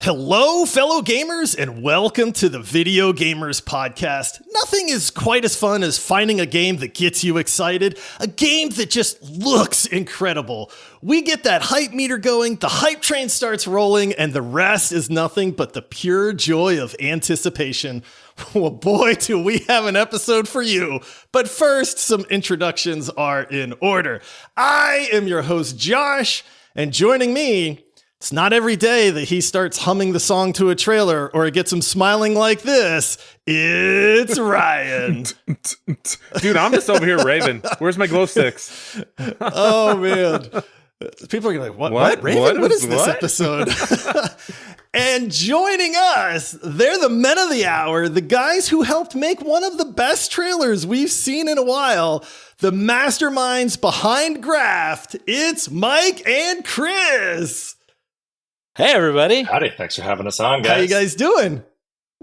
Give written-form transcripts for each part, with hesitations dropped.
Hello, fellow gamers, and welcome to the Video Gamers Podcast. Nothing is quite as fun as finding a game that gets you excited, a game that just looks incredible. We get that hype meter going, the hype train starts rolling, and the rest is nothing but the pure joy of anticipation. Well, boy, do we have an episode for you. But first, some introductions are in order. I am your host, Josh, and joining me, it's not every day that he starts humming the song to a trailer or it gets him smiling like this. It's Ryan. Dude, I'm just over here raving. Where's my glow sticks? Oh, man. People are like, what? Raven? What is this episode? And joining us, they're the men of the hour, the guys who helped make one of the best trailers we've seen in a while, the masterminds behind Graft. It's Mike and Chris. Hey, everybody. Howdy. Thanks for having us on, guys. How you guys doing?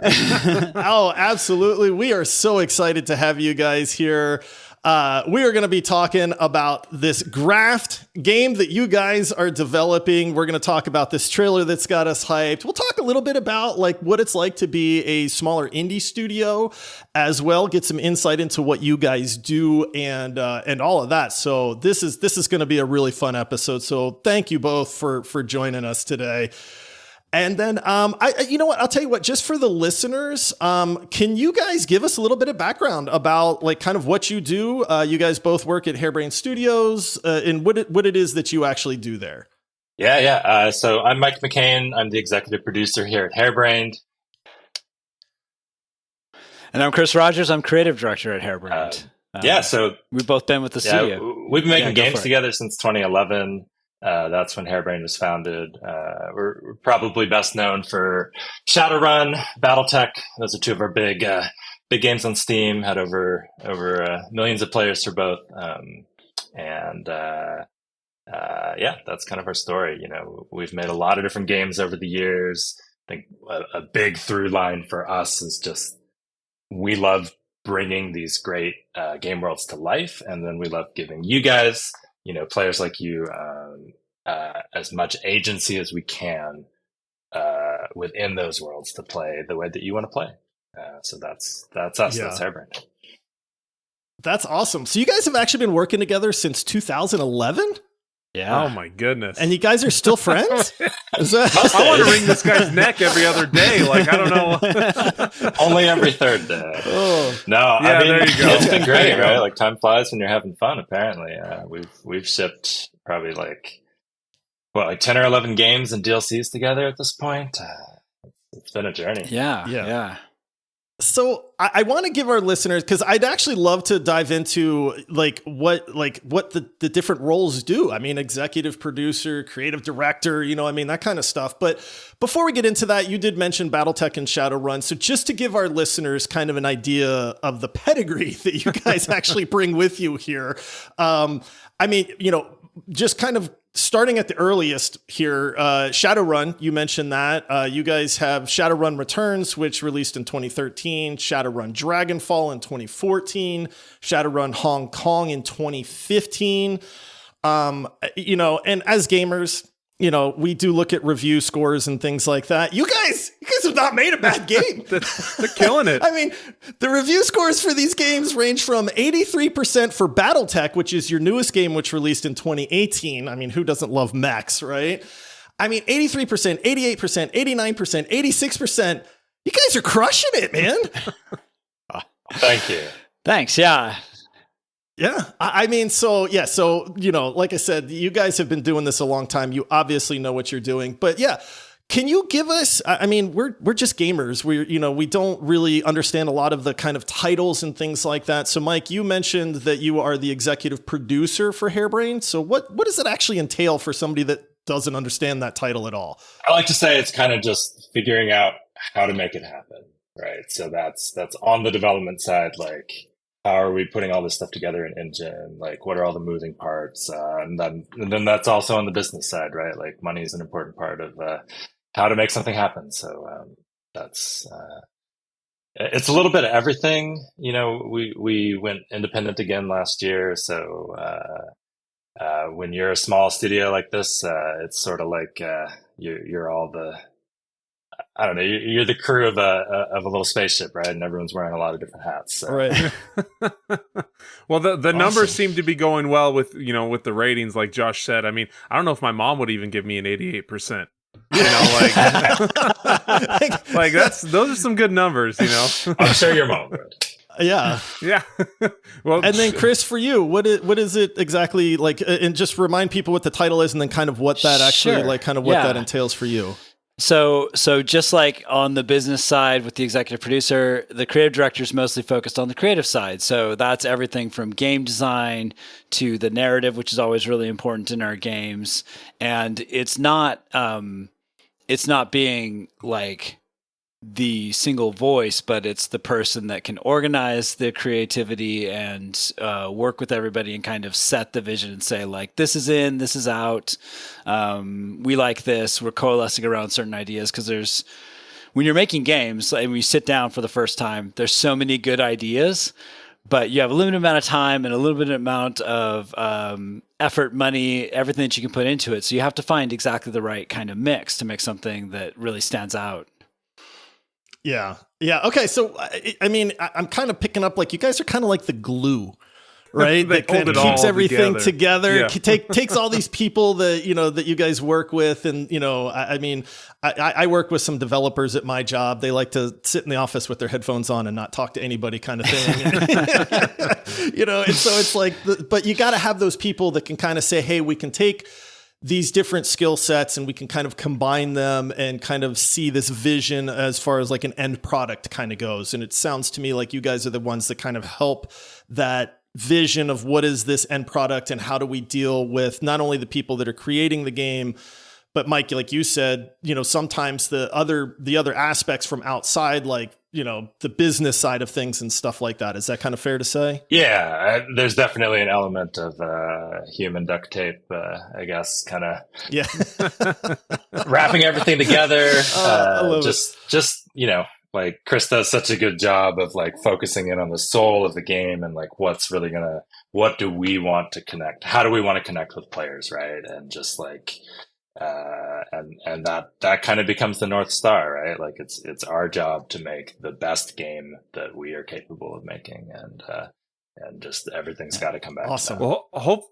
Oh, absolutely. We are so excited to have you guys here. We are going to be talking about this Graft game that you guys are developing. We're going to talk about this trailer that's got us hyped. We'll talk a little bit about like what it's like to be a smaller indie studio as well. Get some insight into what you guys do and all of that. So this is going to be a really fun episode. So thank you both for joining us today. And then, you know what? I'll tell you what. Just for the listeners, can you guys give us a little bit of background about like kind of what you do? You guys both work at Harebrained Studios, and what it is that you actually do there. Yeah. So I'm Mike McCain. I'm the executive producer here at Harebrained. And I'm Chris Rogers. I'm creative director at Harebrained. So we've both been with the studio. We've been making games together since 2011. That's when Harebrained was founded. We're probably best known for Shadowrun, BattleTech. Those are two of our big games on Steam. Had over millions of players for both. That's kind of our story. You know, we've made a lot of different games over the years. I think a big through line for us is just we love bringing these great game worlds to life, and then we love giving you guys, you know, players like you, as much agency as we can within those worlds to play the way that you want to play. So that's us. Yeah. That's Harebrained. That's awesome. So you guys have actually been working together since 2011? Yeah. Oh my goodness. And you guys are still friends? I want to wring this guy's neck every other day. Like, I don't know. Only every third day. Oh. No, yeah, I mean, there you go. It's been great, right? Like time flies when you're having fun. Apparently, we've shipped probably like 10 or 11 games and DLCs together at this point. It's been a journey. Yeah. So I want to give our listeners, because I'd actually love to dive into what the different roles do. I mean, executive producer, creative director, you know, I mean, that kind of stuff. But before we get into that, you did mention BattleTech and Shadowrun. So just to give our listeners kind of an idea of the pedigree that you guys actually bring with you here. I mean, you know, just kind of starting at the earliest here, Shadowrun, you mentioned that. You guys have Shadowrun Returns, which released in 2013, Shadowrun Dragonfall in 2014, Shadowrun Hong Kong in 2015. You know, and as gamers, you know, we do look at review scores and things like that. You guys have not made a bad game. They're killing it. I mean, the review scores for these games range from 83% for BattleTech, which is your newest game, which released in 2018. I mean, who doesn't love mechs, right? I mean, 83%, 88%, 89%, 86%. You guys are crushing it, man. Thank you. Thanks. Yeah. Yeah. I mean, so, you know, like I said, you guys have been doing this a long time. You obviously know what you're doing. But yeah, can you give us, I mean, we're just gamers. We don't really understand a lot of the kind of titles and things like that. So Mike, you mentioned that you are the executive producer for Harebrained. So what does it actually entail for somebody that doesn't understand that title at all? I like to say it's kind of just figuring out how to make it happen, right? So that's on the development side, like, how are we putting all this stuff together in engine? Like, what are all the moving parts? And then that's also on the business side, right? Like, money is an important part of how to make something happen. So that's it's a little bit of everything. You know, we went independent again last year. So when you're a small studio like this, it's sort of like you're all the I don't know. You're the crew of a little spaceship, right? And everyone's wearing a lot of different hats. So. Right. Well, the Awesome. numbers seem to be going well with with the ratings, like Josh said. I mean, I don't know if my mom would even give me an 88%. Like those are some good numbers. I'm sure your mom would. Yeah. Yeah. Well, and then Chris, for you, what is it exactly like? And just remind people what the title is, and then kind of what that actually like, kind of what that entails for you. So just like on the business side with the executive producer, the creative director is mostly focused on the creative side. So that's everything from game design to the narrative, which is always really important in our games. And it's not being like the single voice, but it's the person that can organize the creativity and work with everybody and kind of set the vision and say, like, this is in, this is out. We like this. We're coalescing around certain ideas, because when you're making games and we sit down for the first time, there's so many good ideas, but you have a limited amount of time and a limited amount of effort, money, everything that you can put into it. So you have to find exactly the right kind of mix to make something that really stands out. Yeah. Yeah. Okay. So, I mean, I'm kind of picking up, like, you guys are kind of like the glue, right? That kind of keeps everything together. Yeah. Takes all these people that, that you guys work with. And, I mean, I work with some developers at my job. They like to sit in the office with their headphones on and not talk to anybody, kind of thing. And so it's like, but you got to have those people that can kind of say, hey, we can take these different skill sets and we can kind of combine them and kind of see this vision as far as like an end product kind of goes. And it sounds to me like you guys are the ones that kind of help that vision of what is this end product and how do we deal with not only the people that are creating the game, but Mike, like you said, sometimes the other aspects from outside, like, the business side of things and stuff like that. Is that kind of fair to say? Yeah, there's definitely an element of human duct tape, I guess, kind of wrapping everything together. Just like Chris does such a good job of like focusing in on the soul of the game and like what do we want to connect? How do we want to connect with players, right? And just like and that kind of becomes the North Star, right? Like it's our job to make the best game that we are capable of making, and just everything's got to come back. Awesome. To that. Well,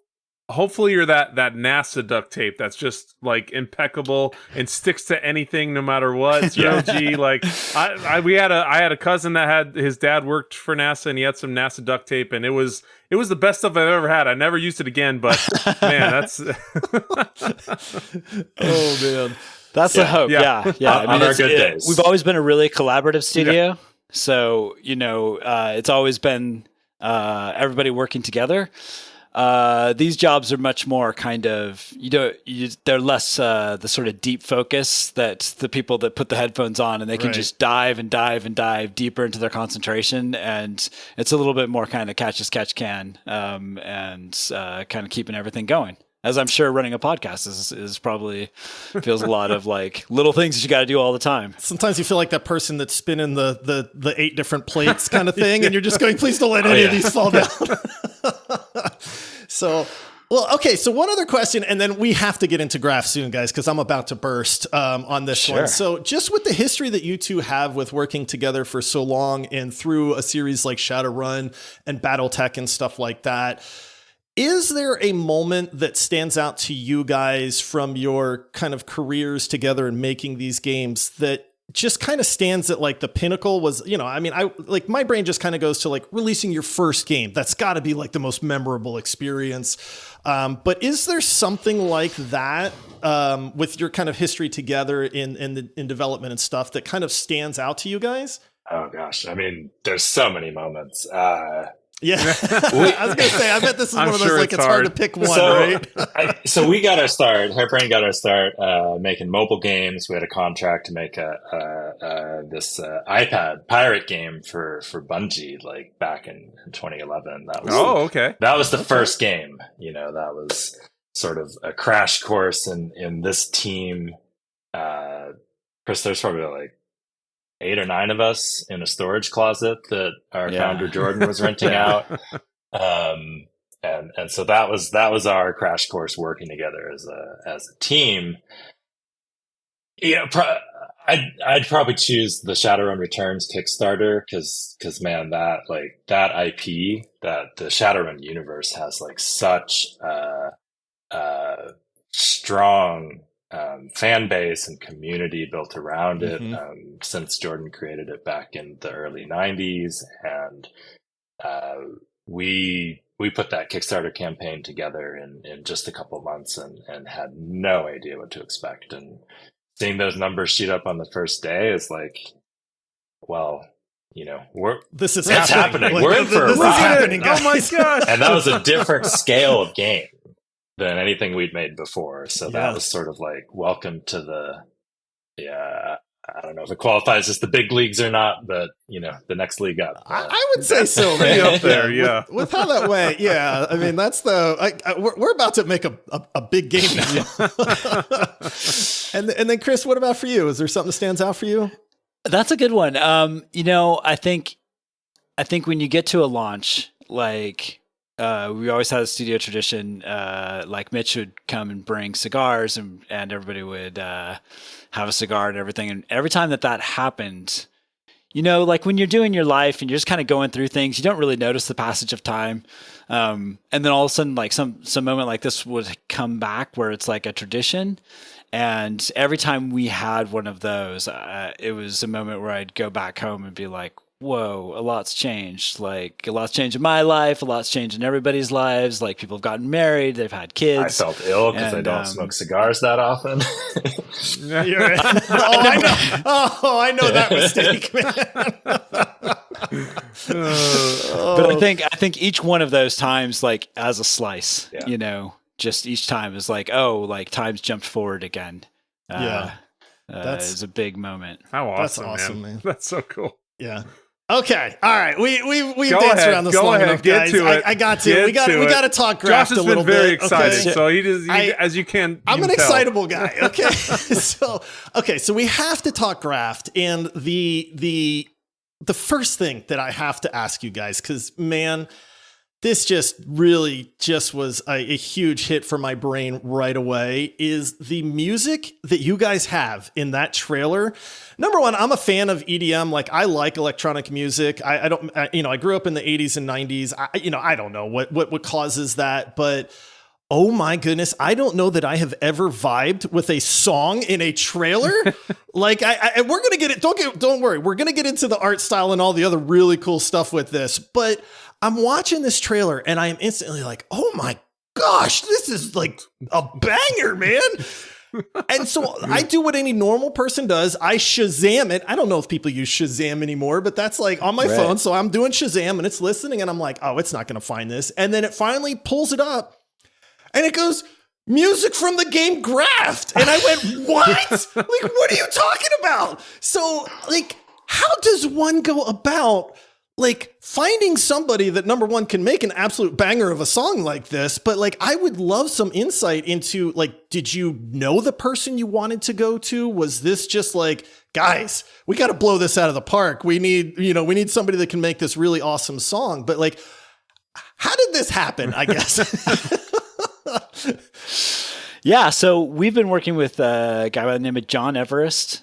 hopefully you're that NASA duct tape that's just like impeccable and sticks to anything no matter what. It's OG. Like I had a cousin that had his dad worked for NASA and he had some NASA duct tape, and it was the best stuff I've ever had. I never used it again, but man, that's oh man, that's the hope. Yeah. I mean, our good days. We've always been a really collaborative studio, so it's always been everybody working together. These jobs are much more kind of, they're less the sort of deep focus that the people that put the headphones on and they can just dive and dive and dive deeper into their concentration. And it's a little bit more kind of catch as catch can, and kind of keeping everything going. As I'm sure running a podcast is probably feels a lot of like little things that you got to do all the time. Sometimes you feel like that person that's spinning the 8 different plates kind of thing, and you're just going, please don't let any of these fall down. So, well, okay. So one other question, and then we have to get into Graft soon, guys, because I'm about to burst on this one. So just with the history that you two have with working together for so long and through a series like Shadowrun and Battletech and stuff like that, is there a moment that stands out to you guys from your kind of careers together and making these games that just kind of stands at like the pinnacle? Was, I mean, I like my brain just kind of goes to like releasing your first game. That's got to be like the most memorable experience. But is there something like that with your kind of history together in development and stuff that kind of stands out to you guys? Oh gosh, I mean, there's so many moments. Yeah, I was gonna say, I bet this is one of those like it's hard to pick one, right? So we got our start. Harebrained got our start making mobile games. We had a contract to make this iPad pirate game for Bungie, like back in 2011. That was That was the first game. That was sort of a crash course in this team. Chris, there's probably like 8 or 9 of us in a storage closet that our founder Jordan was renting out. And so that was our crash course working together as a team. I'd probably choose the Shadowrun Returns Kickstarter because man, that IP, that the Shadowrun universe has like such strong fan base and community built around it since Jordan created it back in the early 90s. And we put that Kickstarter campaign together in just a couple months and had no idea what to expect. And seeing those numbers shoot up on the first day is like, well, this is it's happening. Like, we're in for a this is ride. happening, guys. Oh my gosh. And that was a different scale of game than anything we'd made before. So that was sort of like, welcome to I don't know if it qualifies as the big leagues or not, but the next league up. I would say so, man. Up there, yeah. With how that went, yeah. I mean, that's we're about to make a big game now. And then Chris, what about for you? Is there something that stands out for you? That's a good one. I think when you get to a launch, like we always had a studio tradition, like Mitch would come and bring cigars and everybody would have a cigar and everything. And every time that happened, like when you're doing your life and you're just kind of going through things, you don't really notice the passage of time. And then all of a sudden, like some moment like this would come back where it's like a tradition. And every time we had one of those, it was a moment where I'd go back home and be like, whoa, a lot's changed. Like a lot's changed in my life. A lot's changed in everybody's lives. Like people have gotten married. They've had kids. I felt ill because I don't smoke cigars that often. I know that mistake, man. But I think each one of those times, like as a slice, just each time is like, oh, like time's jumped forward again. That's a big moment. How awesome, that's awesome, man. That's so cool. Yeah. Okay. All right. We've Go danced ahead, around this go long ahead, enough, get guys. to it. I got to. We got to talk Graft Josh a has little been very bit. excited, Okay? so as you can. I'm an tell. excitable guy. Okay. So we have to talk Graft, and the first thing that I have to ask you guys, because man, this just was a huge hit for my brain right away, is the music that you guys have in that trailer. Number one, I'm a fan of EDM. Like I like electronic music. I grew up in the 80s and 90s. I don't know what causes that, but oh my goodness, I don't know that I have ever vibed with a song in a trailer. Like we're going to get it. Don't worry. We're going to get into the art style and all the other really cool stuff with this, but I'm watching this trailer and I am instantly like, oh my gosh, this is like a banger, man. And so I do what any normal person does. I Shazam it. I don't know if people use Shazam anymore, but that's like on my phone. So I'm doing Shazam and it's listening and I'm like, oh, it's not going to find this. And then it finally pulls it up and it goes, music from the game Graft. And I went, what? Like, what are you talking about? So like, how does one go about like finding somebody that number one can make an absolute banger of a song like this, but like I would love some insight into like, did you know the person you wanted to go to? Was this just like, guys, we got to blow this out of the park. We need somebody that can make this really awesome song. But like, how did this happen? I guess. Yeah, so we've been working with a guy by the name of John Everest.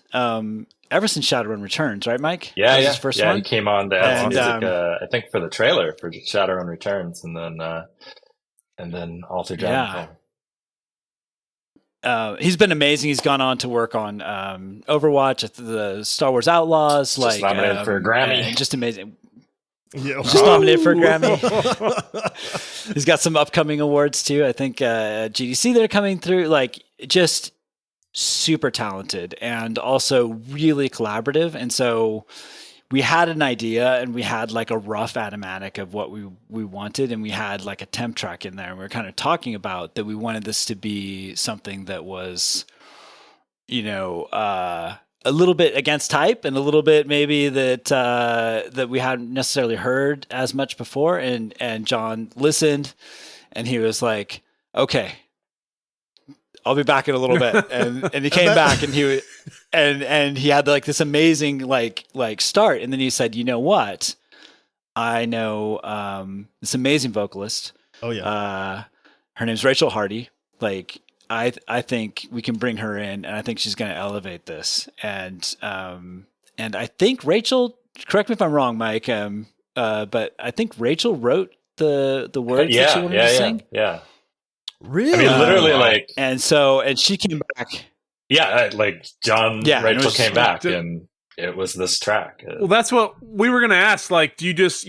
Ever since Shadowrun Returns, right, Mike? Yeah, his first one? He came on to add some music, I think, for the trailer for Shadowrun Returns, and then all through Dragonfall. He's been amazing. He's gone on to work on Overwatch, the Star Wars Outlaws, just nominated for a Grammy. Just amazing. Yeah. Just nominated for a Grammy. He's got some upcoming awards too. I think GDC they're coming through. Like just super talented and also really collaborative. And so we had an idea and we had like a rough automatic of what we wanted, and we had like a temp track in there, and we were kind of talking about that we wanted this to be something that was, a little bit against type and a little bit maybe that we hadn't necessarily heard as much before. And John listened and he was like, okay, I'll be back in a little bit. And he came back and he had like this amazing like start. And then he said, you know what? I know this amazing vocalist. Oh yeah. Her name's Rachel Hardy. Like I think we can bring her in, and I think she's going to elevate this. And I think Rachel, correct me if I'm wrong, Mike, but I think Rachel wrote the words that she wanted to sing. Yeah. Really? I mean, literally, and she came back. Yeah, Rachel came back, and it was this track. Well, that's what we were going to ask. Like, do you just,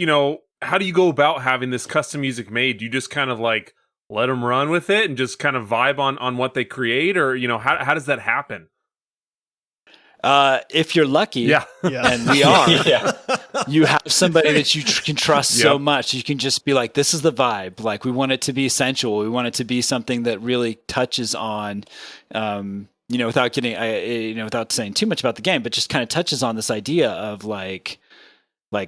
how do you go about having this custom music made? Do you just kind of like let them run with it and just kind of vibe on what they create? Or, how does that happen? If you're lucky, and we are, you have somebody that you can trust so much. You can just be like, this is the vibe. Like, we want it to be sensual. We want it to be something that really touches on, without getting, without saying too much about the game, but just kind of touches on this idea of like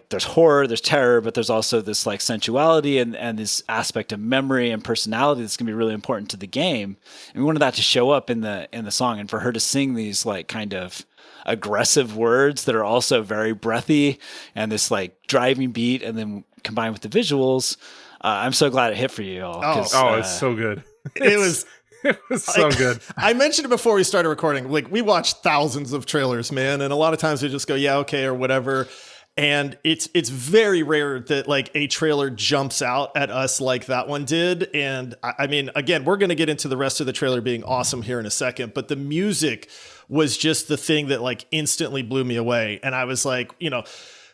there's horror, there's terror, but there's also this like sensuality and this aspect of memory and personality that's gonna be really important to the game. And we wanted that to show up in the song, and for her to sing these like kind of aggressive words that are also very breathy and this like driving beat, and then combined with the visuals. I'm so glad it hit for you all. It's so good. It was so good. I mentioned it before we started recording. Like, we watched thousands of trailers, man, and a lot of times we just go, yeah, okay, or whatever. And it's very rare that like a trailer jumps out at us like that one did. And I mean, again, we're going to get into the rest of the trailer being awesome here in a second, but the music was just the thing that like instantly blew me away. And I was like,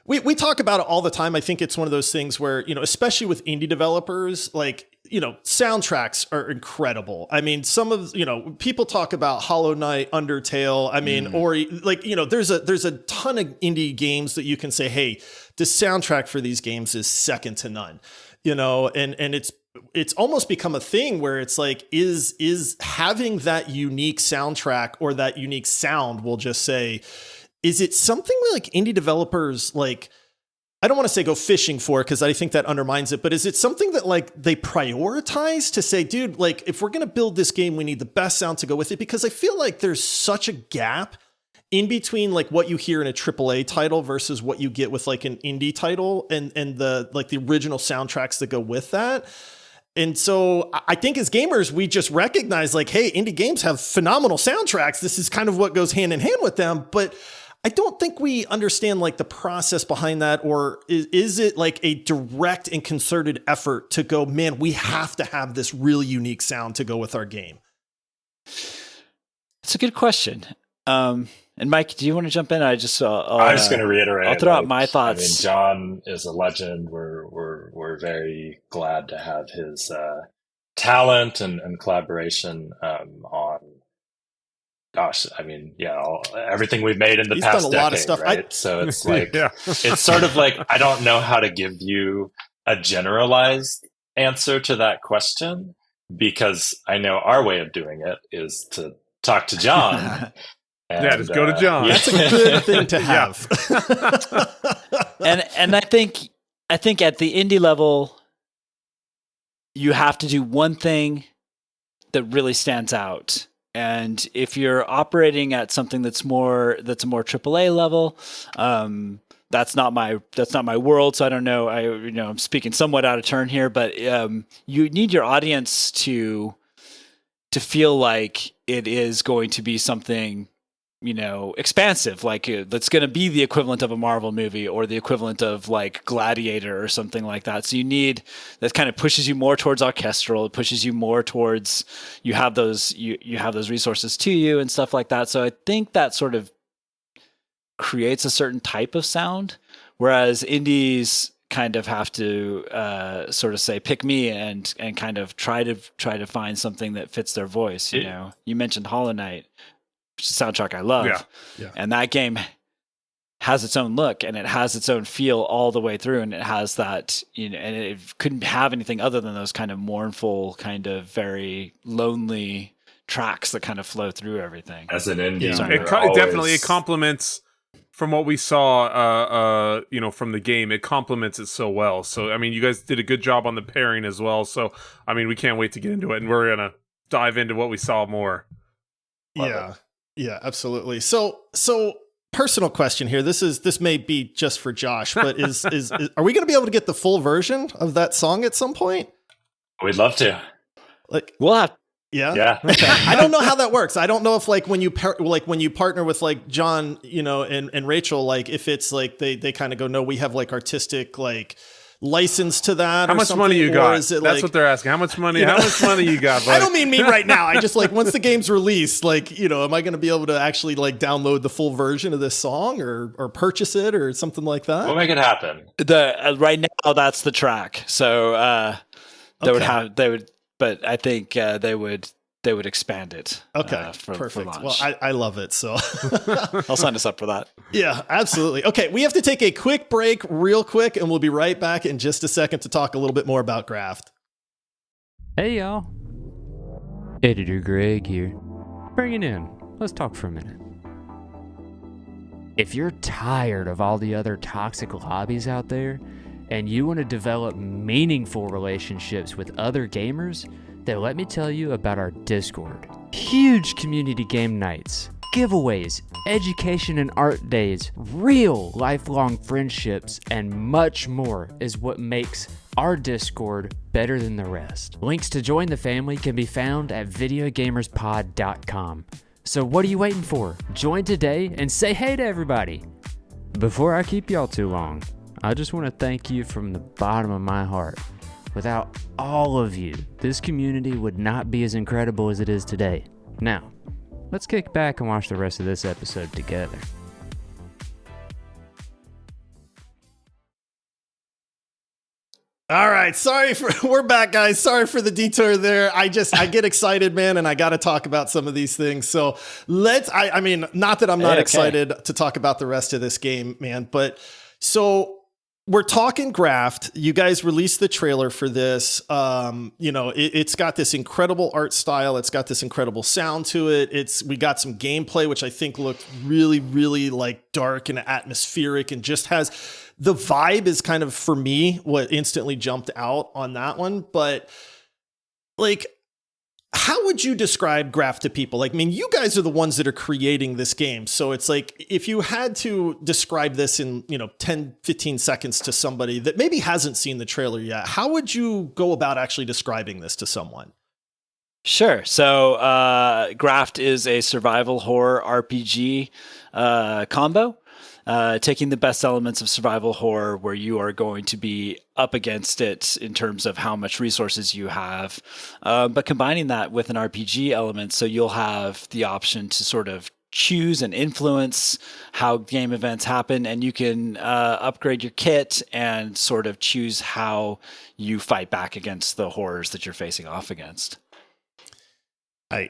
we talk about it all the time. I think it's one of those things where, especially with indie developers, like, soundtracks are incredible. I mean, some of, people talk about Hollow Knight, Undertale. I mean, or like, there's a ton of indie games that you can say, hey, the soundtrack for these games is second to none, and it's almost become a thing where it's like, is having that unique soundtrack or that unique sound, we'll just say, is it something like indie developers, like, I don't want to say go fishing for, because I think that undermines it, but is it something that like they prioritize to say, dude, like, if we're going to build this game, we need the best sound to go with it? Because I feel like there's such a gap in between like what you hear in a AAA title versus what you get with like an indie title and the like the original soundtracks that go with that. And so I think as gamers, we just recognize like, hey, indie games have phenomenal soundtracks. This is kind of what goes hand in hand with them. But I don't think we understand like the process behind that, or is it like a direct and concerted effort to go, man, we have to have this really unique sound to go with our game? It's a good question. And Mike, do you want to jump in? I'm just going to reiterate. I'll throw out my thoughts. I mean, John is a legend. We're very glad to have his talent and collaboration on. Gosh, I mean, everything we've made in the past decade, lot of stuff, right? So it's like, it's sort of like, I don't know how to give you a generalized answer to that question, because I know our way of doing it is to talk to John. And, just go to John. That's a good thing to have. And I think at the indie level, you have to do one thing that really stands out. And if you're operating at something that's a more AAA level, that's not my world. So I don't know. I'm speaking somewhat out of turn here, but you need your audience to feel like it is going to be something, expansive, like that's going to be the equivalent of a Marvel movie or the equivalent of like Gladiator or something like that. So you need that kind of pushes you more towards orchestral. It pushes you more towards you have those resources to you and stuff like that. So I think that sort of creates a certain type of sound, whereas indies kind of have to sort of say, pick me and kind of try to find something that fits their voice. You mentioned Hollow Knight, which is a soundtrack I love. Yeah. And that game has its own look and it has its own feel all the way through. And it has that, and it couldn't have anything other than those kind of mournful, kind of very lonely tracks that kind of flow through everything. As an indie, it complements from what we saw, from the game. It complements it so well. So, I mean, you guys did a good job on the pairing as well. So, I mean, we can't wait to get into it, and we're going to dive into what we saw more. Yeah, absolutely. So personal question here. This may be just for Josh, but is are we going to be able to get the full version of that song at some point? We'd love to. Like, we'll have Yeah. Yeah. I don't know how that works. I don't know if like when you partner with like John, you know, and Rachel, like if it's like they kind of go, no, we have like artistic like license to that. How much money you got? That's like, what they're asking. How much money? How much money you got? I don't mean me right now. I just like once the game's released, like, you know, am I going to be able to actually like download the full version of this song or purchase it or something like that? We'll make it happen. Right now, that's the track. So but I think they would expand it. Okay, for perfect. launch. Well, I love it. So I'll sign us up for that. yeah, absolutely. Okay, we have to take a quick break real quick, and we'll be right back in just a second to talk a little bit more about Graft. Hey, y'all. Editor Greg here. Bring it in. Let's talk for a minute. If you're tired of all the other toxic lobbies out there, and you want to develop meaningful relationships with other gamers, then let me tell you about our Discord. Huge community game nights, giveaways, education and art days, real lifelong friendships, and much more is what makes our Discord better than the rest. Links to join the family can be found at videogamerspod.com. So what are you waiting for? Join today and say hey to everybody. Before I keep y'all too long, I just want to thank you from the bottom of my heart. Without all of you, this community would not be as incredible as it is today. Now, let's kick back and watch the rest of this episode together. All right, we're back, guys. Sorry for the detour there. I get excited, man, and I got to talk about some of these things. So I mean, not that I'm not excited to talk about the rest of this game, man, but so we're talking Graft. You guys released the trailer for this. You know, it's got this incredible art style. It's got this incredible sound to it. We got some gameplay, which I think looked really, really like dark and atmospheric and just has the vibe is kind of, for me, what instantly jumped out on that one. But like, how would you describe Graft to people? Like, I mean, you guys are the ones that are creating this game. So it's like, if you had to describe this in, 10, 15 seconds to somebody that maybe hasn't seen the trailer yet, how would you go about actually describing this to someone? Sure. So Graft is a survival horror RPG combo. Taking the best elements of survival horror where you are going to be up against it in terms of how much resources you have, but combining that with an RPG element, so you'll have the option to sort of choose and influence how game events happen, and you can upgrade your kit and sort of choose how you fight back against the horrors that you're facing off against.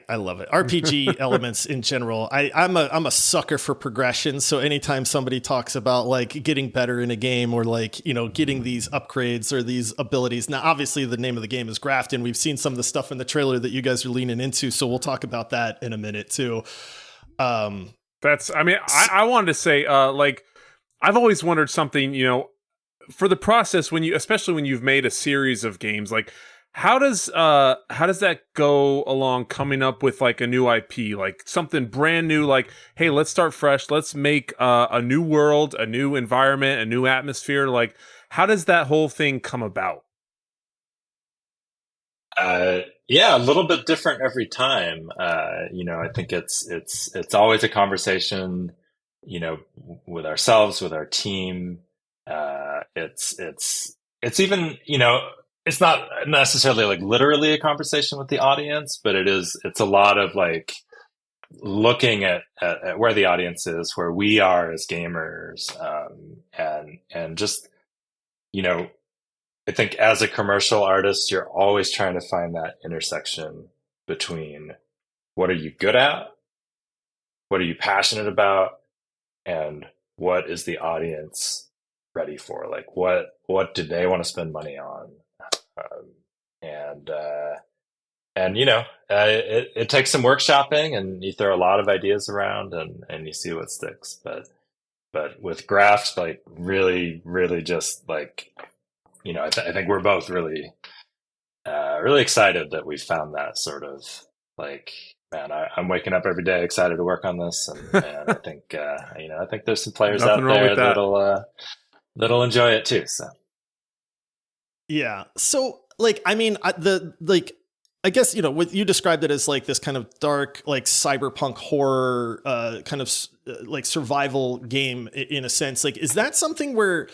I love it. RPG elements in general. I'm a sucker for progression. So anytime somebody talks about like getting better in a game or like, getting these upgrades or these abilities. Now, obviously the name of the game is Graft, and we've seen some of the stuff in the trailer that you guys are leaning into. So we'll talk about that in a minute too. I wanted to say, like, I've always wondered something, for the process especially when you've made a series of games, like, how does that go along coming up with like a new IP, like something brand new, like, hey, let's start fresh. Let's make a new world, a new environment, a new atmosphere. Like, how does that whole thing come about? Yeah, a little bit different every time. I think it's always a conversation, with ourselves, with our team. It's even, it's not necessarily like literally a conversation with the audience, but it's a lot of like looking at where the audience is, where we are as gamers. And just, I think as a commercial artist, you're always trying to find that intersection between what are you good at? What are you passionate about? And what is the audience ready for? Like, what do they want to spend money on? It takes some workshopping, and you throw a lot of ideas around and you see what sticks. But with Graft, like really, really just like, I think we're both really, really excited that we found that sort of like, man, I'm waking up every day excited to work on this. And I think, I think there's some players out there that'll enjoy it too. So. Yeah. So like, I mean, I guess, what you described it as like this kind of dark, like cyberpunk horror, kind of like survival game in a sense. Like, is that something where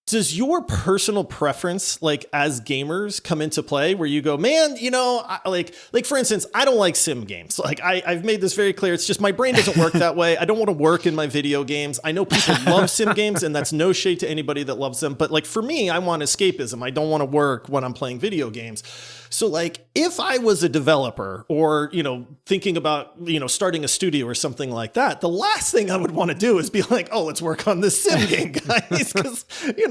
does your personal preference, like as gamers, come into play where you go, man, like for instance, I don't like sim games. Like I've made this very clear. It's just my brain doesn't work that way. I don't want to work in my video games. I know people love sim games, and that's no shade to anybody that loves them. But like for me, I want escapism. I don't want to work when I'm playing video games. So like if I was a developer or, thinking about, starting a studio or something like that, the last thing I would want to do is be like, oh, let's work on this sim game, guys, because,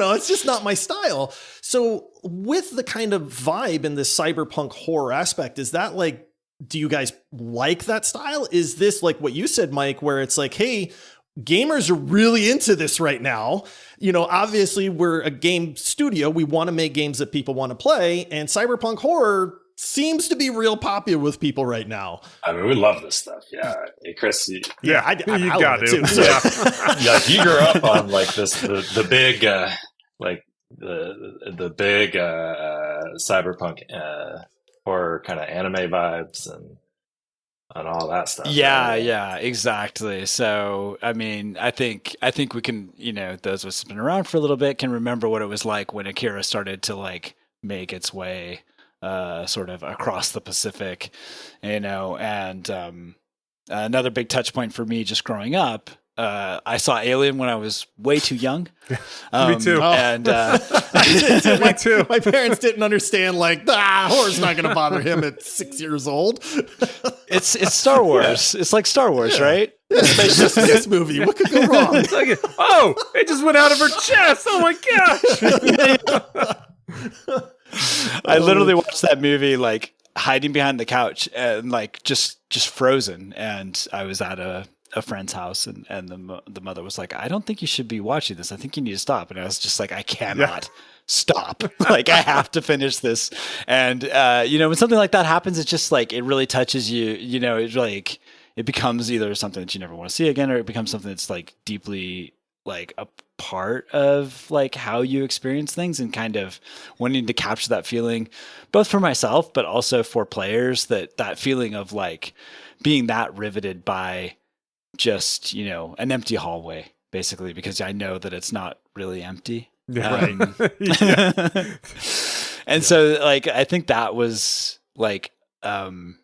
it's just not my style. So with the kind of vibe in this cyberpunk horror aspect, is that like, do you guys like that style? Is this like what you said, Mike, where it's like, hey, gamers are really into this right now. Obviously we're a game studio. We want to make games that people want to play, and cyberpunk horror seems to be real popular with people right now. I mean, we love this stuff. Yeah. Hey, Chris. I got it too. So. Yeah. You grew up on like the big, the big cyberpunk horror kind of anime vibes and all that stuff. Yeah, right? yeah, exactly. So, I mean, I think we can, those of us who've been around for a little bit can remember what it was like when Akira started to like make its way sort of across the Pacific, and another big touch point for me just growing up. I saw Alien when I was way too young. Me too. And me too. My parents didn't understand, like, horror's not going to bother him at 6 years old. It's Star Wars. Yeah. It's like Star Wars, right? It's just this movie. What could go wrong? It's like, it just went out of her chest. Oh my gosh. I literally watched that movie like hiding behind the couch and like just frozen. And I was at a friend's house, and the mother was like, I don't think you should be watching this. I think you need to stop. And I was just like, I cannot stop. Like, I have to finish this. And, when something like that happens, it's just like, it really touches you, it's like, it becomes either something that you never want to see again, or it becomes something that's like deeply like a part of like how you experience things, and kind of wanting to capture that feeling both for myself, but also for players, that feeling of like being that riveted by just, an empty hallway, basically, because I know that it's not really empty. Right. And so like, I think that was like, when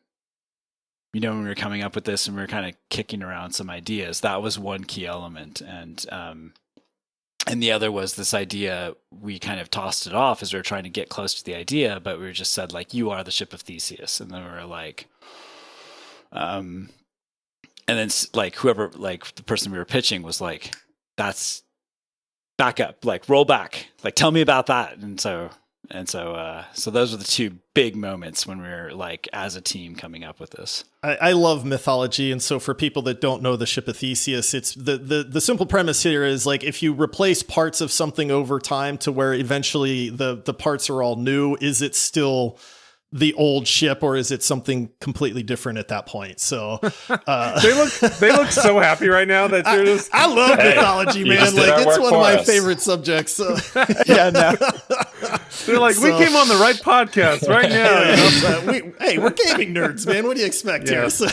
we were coming up with this and we were kind of kicking around some ideas, that was one key element. And the other was this idea, we kind of tossed it off as we were trying to get close to the idea, but we just said like, you are the ship of Theseus. And then we were like, and then like whoever, like the person we were pitching was like, that's back up, like roll back, like tell me about that. And so those were the two big moments when we were like, as a team, coming up with this. I love mythology. And so for people that don't know the ship of Theseus, it's the simple premise here is like, if you replace parts of something over time to where eventually the parts are all new, is it still the old ship, or is it something completely different at that point? So they look so happy right now that you're just. I love mythology, man. Like, it's one of my favorite subjects. So. Yeah, no. They're like, we came on the right podcast right now. We're gaming nerds, man. What do you expect here? So.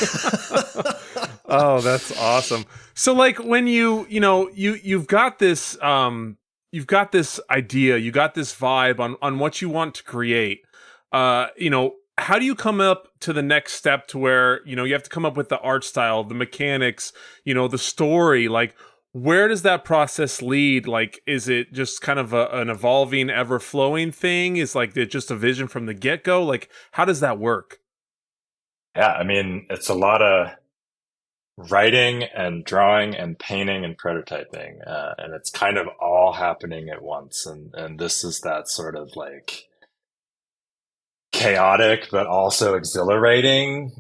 Oh, that's awesome. So like when you've got this idea, you got this vibe on what you want to create. How do you come up to the next step to where, you have to come up with the art style, the mechanics, the story, like where does that process lead? Like, is it just kind of an evolving, ever flowing thing? Is like it just a vision from the get go? Like, how does that work? Yeah. I mean, it's a lot of writing and drawing and painting and prototyping. And it's kind of all happening at once. And this is that sort of like, chaotic but also exhilarating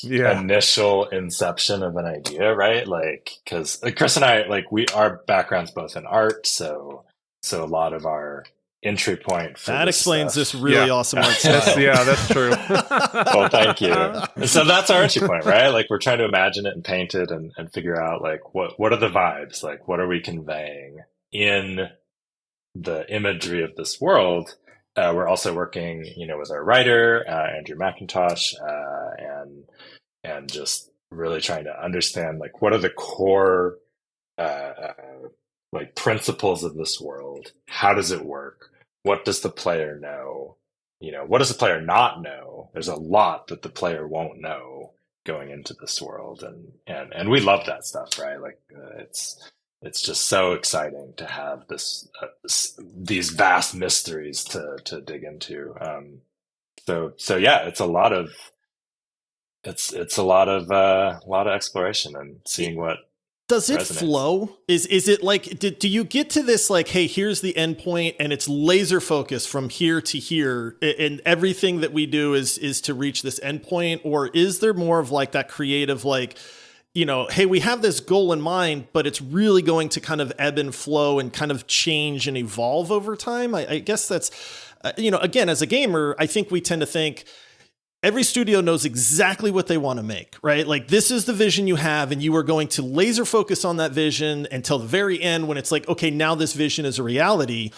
initial inception of an idea, right? Like, because Chris and I, like, our background's both in art, so a lot of our entry point for that explains stuff. this really awesome art style. Yeah, that's true. Well, thank you. So that's our entry point, right? Like, we're trying to imagine it and paint it and figure out like what are the vibes, like what are we conveying in the imagery of this world. we're also working, with our writer, Andrew McIntosh, and just really trying to understand like what are the core like principles of this world. How does it work? What does the player know? What does the player not know? There's a lot that the player won't know going into this world, and we love that stuff, right? Like it's just so exciting to have these vast mysteries to dig into. So yeah, it's a lot of exploration and seeing what does it resonates. flow? Is it like, do you get to this like, hey, here's the endpoint and it's laser focused from here to here, and everything that we do is to reach this endpoint? Or is there more of like that creative, like, hey, we have this goal in mind, but it's really going to kind of ebb and flow and kind of change and evolve over time? I guess that's, again, as a gamer, I think we tend to think, every studio knows exactly what they want to make, right? Like, this is the vision you have, and you are going to laser focus on that vision until the very end when it's like, okay, now this vision is a reality.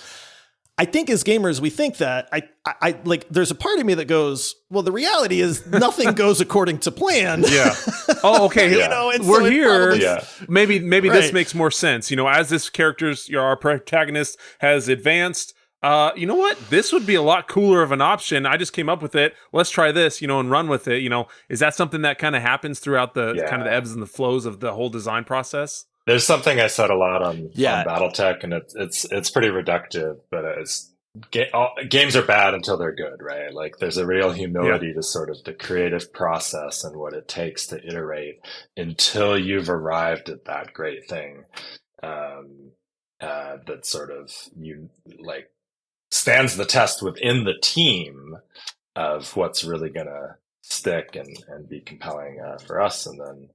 I think as gamers, we think that. I like, there's a part of me that goes, well, the reality is nothing goes according to plan. Yeah. Oh, okay. We're here. Maybe Right. This makes more sense. As this our protagonist has advanced, you know what? This would be a lot cooler of an option. I just came up with it. Let's try this, and run with it. Is that something that kind of happens throughout the kind of the ebbs and the flows of the whole design process? There's something I said a lot on BattleTech, and it's pretty reductive, but games are bad until they're good, right? Like, there's a real humility to sort of the creative process and what it takes to iterate until you've arrived at that great thing that sort of stands the test within the team of what's really gonna stick and be compelling for us. And then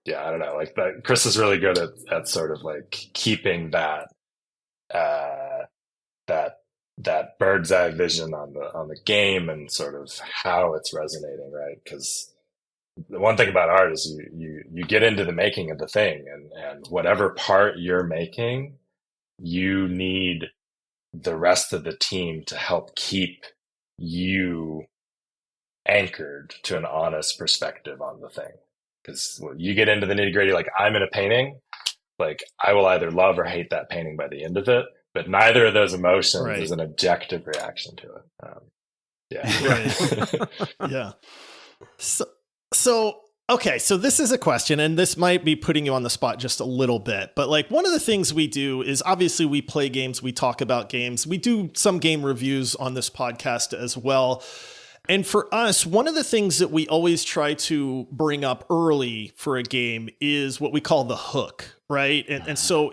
I don't know, like that Chris is really good at sort of like keeping that that bird's eye vision on the game and sort of how it's resonating, right? Because the one thing about art is you get into the making of the thing, and whatever part you're making, you need the rest of the team to help keep you anchored to an honest perspective on the thing. Because when you get into the nitty gritty, like I'm in a painting, like I will either love or hate that painting by the end of it, but neither of those emotions is an objective reaction to it. Right. Yeah. So okay, so this is a question, and this might be putting you on the spot just a little bit, but like one of the things we do is obviously we play games, we talk about games, we do some game reviews on this podcast as well. And for us, one of the things that we always try to bring up early for a game is what we call the hook, right? And so,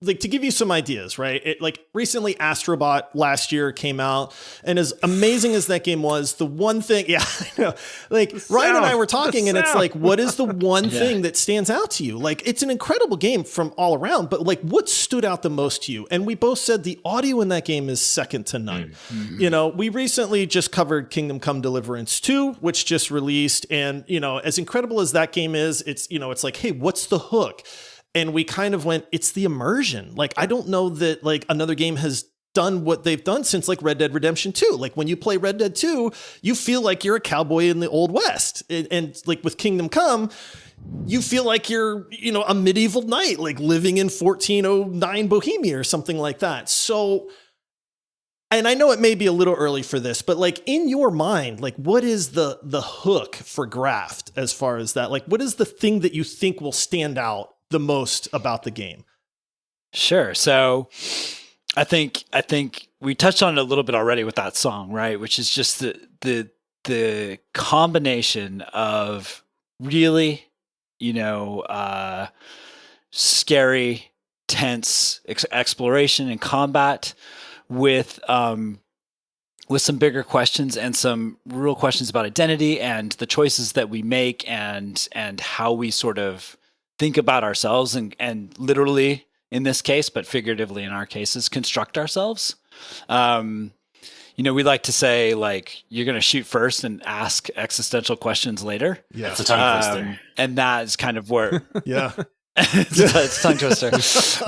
like to give you some ideas, right? Like recently Astrobot last year came out, and as amazing as that game was, the one thing, I know, like Ryan and I were talking, and it's like, what is the one thing that stands out to you? Like, it's an incredible game from all around, but like what stood out the most to you? And we both said the audio in that game is second to none. Mm-hmm. We recently just covered Kingdom Come Deliverance 2, which just released. And, as incredible as that game is, it's like, hey, what's the hook? And we kind of went, it's the immersion. Like, I don't know that like another game has done what they've done since like Red Dead Redemption 2. Like when you play Red Dead 2, you feel like you're a cowboy in the Old West. And like with Kingdom Come, you feel like you're, a medieval knight, like living in 1409 Bohemia or something like that. So, and I know it may be a little early for this, but like in your mind, like what is the hook for Graft as far as that? Like what is the thing that you think will stand out the most about the game? Sure. So I think we touched on it a little bit already with that song, right? Which is just the combination of really, scary, tense exploration and combat with some bigger questions and some real questions about identity and the choices that we make and how we sort of think about ourselves and literally in this case, but figuratively in our cases, construct ourselves. We like to say like, you're going to shoot first and ask existential questions later. Yeah. It's a tongue twister. And that is kind of where, It's a tongue twister,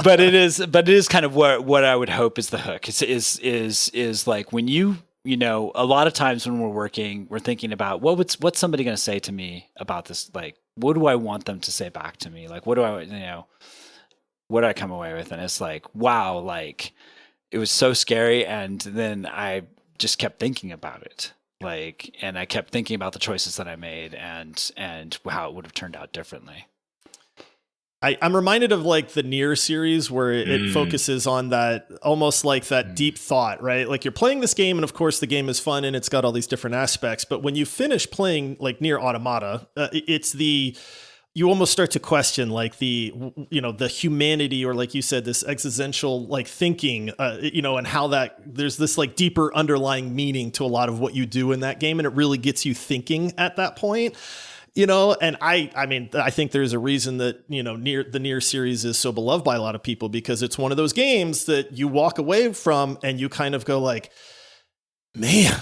but it is kind of what I would hope is the hook. Is like when you know, a lot of times when we're working, we're thinking about what's somebody going to say to me about this. Like, what do I want them to say back to me? Like, what do I come away with? And it's like, wow, like it was so scary. And then I just kept thinking about it. Like, and I kept thinking about the choices that I made and how it would have turned out differently. I'm reminded of like the Nier series where it focuses on that, almost like that deep thought, right? Like you're playing this game and of course the game is fun and it's got all these different aspects. But when you finish playing like Nier Automata, you almost start to question like the humanity, or like you said, this existential like thinking, and how that there's this like deeper underlying meaning to a lot of what you do in that game. And it really gets you thinking at that point. And I think there's a reason that, the Nier series is so beloved by a lot of people, because it's one of those games that you walk away from and you kind of go like, man,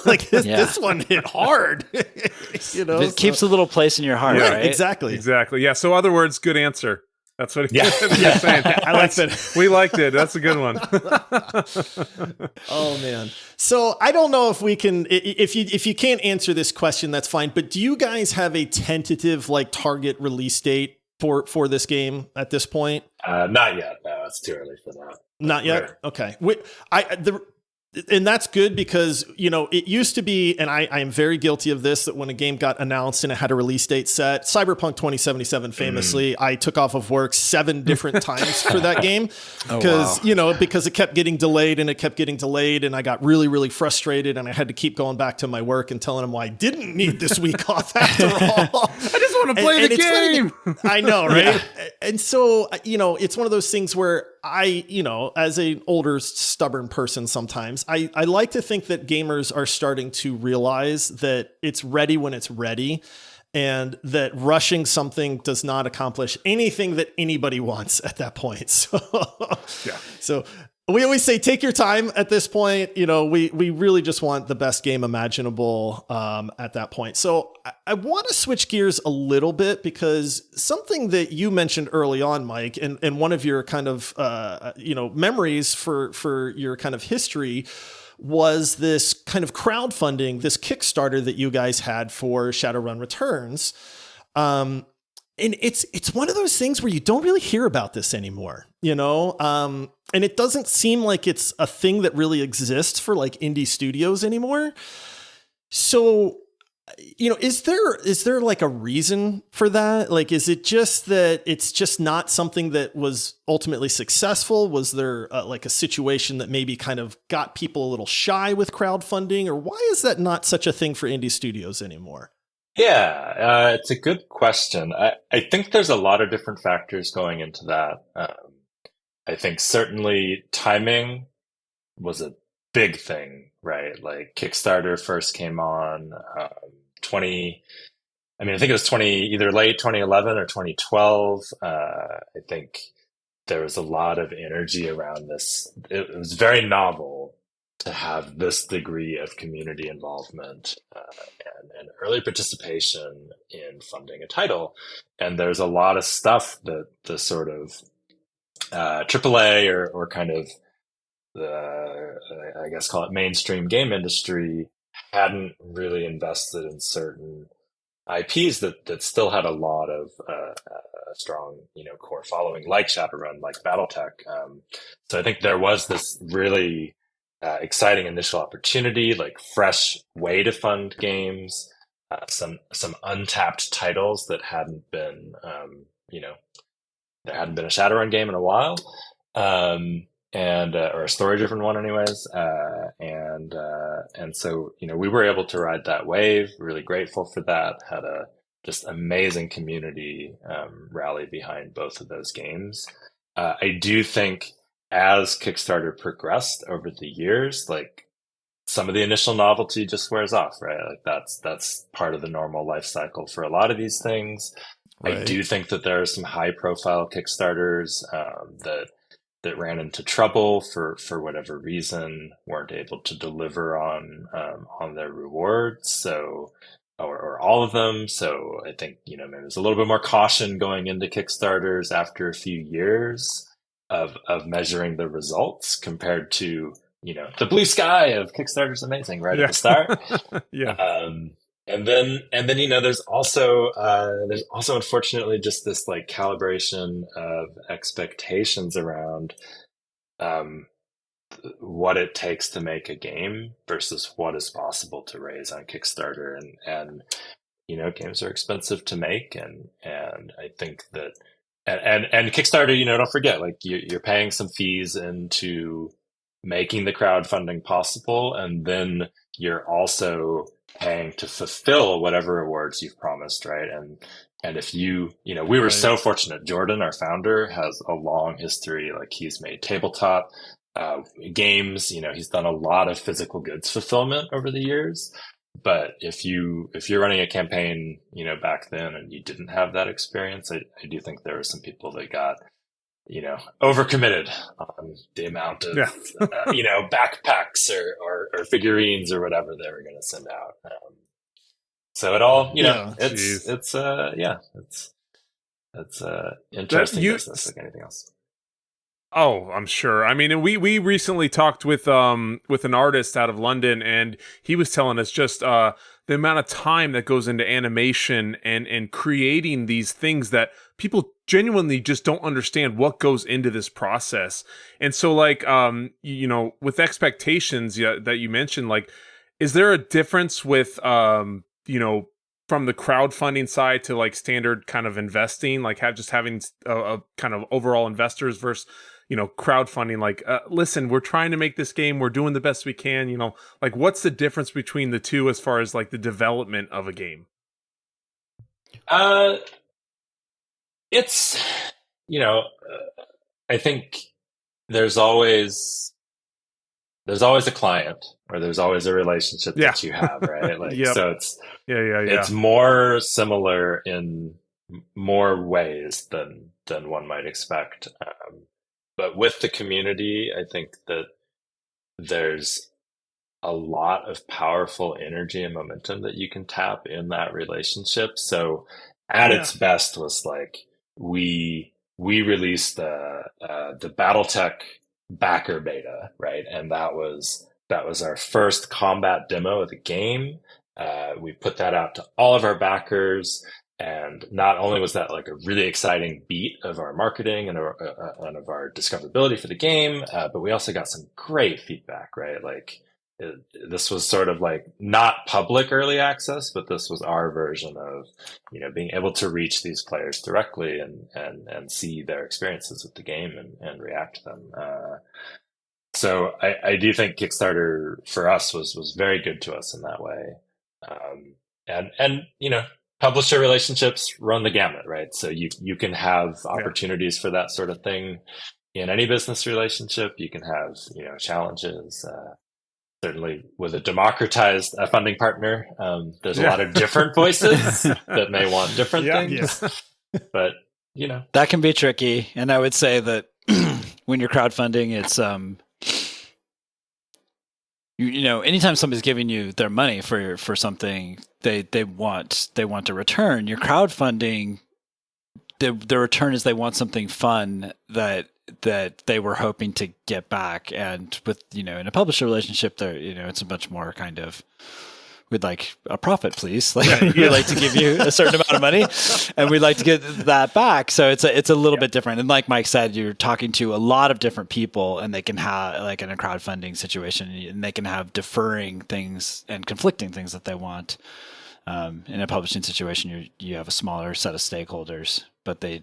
like this one hit hard. It keeps a little place in your heart, right? Exactly. Yeah. So other words, good answer. That's what you're saying. I like that. We liked it. That's a good one. Oh man. So I don't know if we can, if you can't answer this question, that's fine. But do you guys have a tentative like target release date for this game at this point? Not yet. No, it's too early for that. Not yet. Okay. And that's good, because, it used to be, and I am very guilty of this, that when a game got announced and it had a release date set, Cyberpunk 2077 famously, I took off of work 7 different times for that game because it kept getting delayed and it kept getting delayed. And I got really, really frustrated, and I had to keep going back to my work and telling them why I didn't need this week off after all. I just want to play the game. I know, right? Yeah. And so, it's one of those things where I, as an older, stubborn person, sometimes I like to think that gamers are starting to realize that it's ready when it's ready, and that rushing something does not accomplish anything that anybody wants at that point. So we always say, take your time at this point. We really just want the best game imaginable at that point. So I want to switch gears a little bit, because something that you mentioned early on, Mike, and one of your kind of, memories for your kind of history was this kind of crowdfunding, this Kickstarter that you guys had for Shadowrun Returns. And it's one of those things where you don't really hear about this anymore, and it doesn't seem like it's a thing that really exists for like indie studios anymore. So, is there like a reason for that? Like, is it just that it's just not something that was ultimately successful? Was there like a situation that maybe kind of got people a little shy with crowdfunding, or why is that not such a thing for indie studios anymore? Yeah, it's a good question. I think there's a lot of different factors going into that. I think certainly timing was a big thing, right? Like Kickstarter first came on I think it was either late 2011 or 2012. I think there was a lot of energy around this. It was very novel to have this degree of community involvement and early participation in funding a title. And there's a lot of stuff that the sort of AAA or kind of I guess call it mainstream game industry hadn't really invested in certain IPs that still had a lot of strong, core following, like Shadowrun, like BattleTech. So I think there was this really exciting initial opportunity, like fresh way to fund games, some untapped titles that hadn't been, there hadn't been a Shadowrun game in a while, or a story-driven one, anyways. And so we were able to ride that wave. Really grateful for that. Had a just amazing community rally behind both of those games. I do think as Kickstarter progressed over the years, like some of the initial novelty just wears off, right? Like that's part of the normal life cycle for a lot of these things. Right. I do think that there are some high profile Kickstarters that ran into trouble for whatever reason, weren't able to deliver on their rewards. So or all of them. So I think, maybe there's a little bit more caution going into Kickstarters after a few years of measuring the results compared to, the blue sky of Kickstarter's amazing right at the start. Yeah. And then, there's also unfortunately just this like calibration of expectations around, what it takes to make a game versus what is possible to raise on Kickstarter. And games are expensive to make. And I think that, and Kickstarter, don't forget, like you're paying some fees into making the crowdfunding possible. And then you're also paying to fulfill whatever rewards you've promised. Right. And if we were so fortunate. Jordan, our founder, has a long history. Like he's made tabletop games, he's done a lot of physical goods fulfillment over the years. But if you're running a campaign, back then and you didn't have that experience, I do think there were some people that got, overcommitted on the amount of, backpacks or figurines or whatever they were going to send out. So it all, it's interesting business like anything else. Oh, I'm sure. I mean, we recently talked with an artist out of London, and he was telling us just the amount of time that goes into animation and creating these things that people genuinely just don't understand what goes into this process. And so, like, with expectations that you mentioned, like, is there a difference with from the crowdfunding side to like standard kind of investing, like having a kind of overall investors versus crowdfunding, like, listen, we're trying to make this game, we're doing the best we can, like what's the difference between the two as far as like the development of a game? It's, I think there's always a client or there's always a relationship that you have, right? Like, so it's, it's more similar in more ways than one might expect. But with the community, I think that there's a lot of powerful energy and momentum that you can tap in that relationship. So at its best was like, we released the BattleTech backer beta, right? And that was our first combat demo of the game. We put that out to all of our backers. And not only was that like a really exciting beat of our marketing and of our discoverability for the game, but we also got some great feedback, right? Like this was sort of like not public early access, but this was our version of, being able to reach these players directly and see their experiences with the game and react to them. So I do think Kickstarter for us was very good to us in that way. And publisher relationships run the gamut, right? So you can have opportunities for that sort of thing in any business relationship. You can have, challenges. Certainly with a democratized funding partner, there's a lot of different voices that may want different things. Yeah. But, that can be tricky. And I would say that when you're crowdfunding, it's anytime somebody's giving you their money for something, they want a return. Your crowdfunding, the return is they want something fun that they were hoping to get back. And with in a publisher relationship, there it's a much more kind of, we'd like a profit, please. Like we'd like to give you a certain amount of money, and we'd like to get that back. So it's a little bit different. And like Mike said, you're talking to a lot of different people, and they can have, like in a crowdfunding situation, and they can have differing things and conflicting things that they want. In a publishing situation, you have a smaller set of stakeholders, but they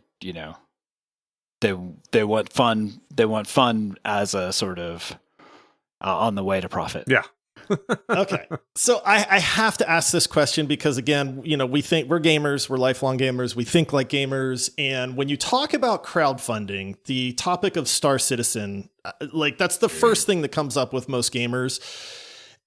want fun. They want fun as a sort of on the way to profit. Yeah. Okay. So I have to ask this question because, again, we think we're gamers, we're lifelong gamers, we think like gamers. And when you talk about crowdfunding, the topic of Star Citizen, like that's the first thing that comes up with most gamers.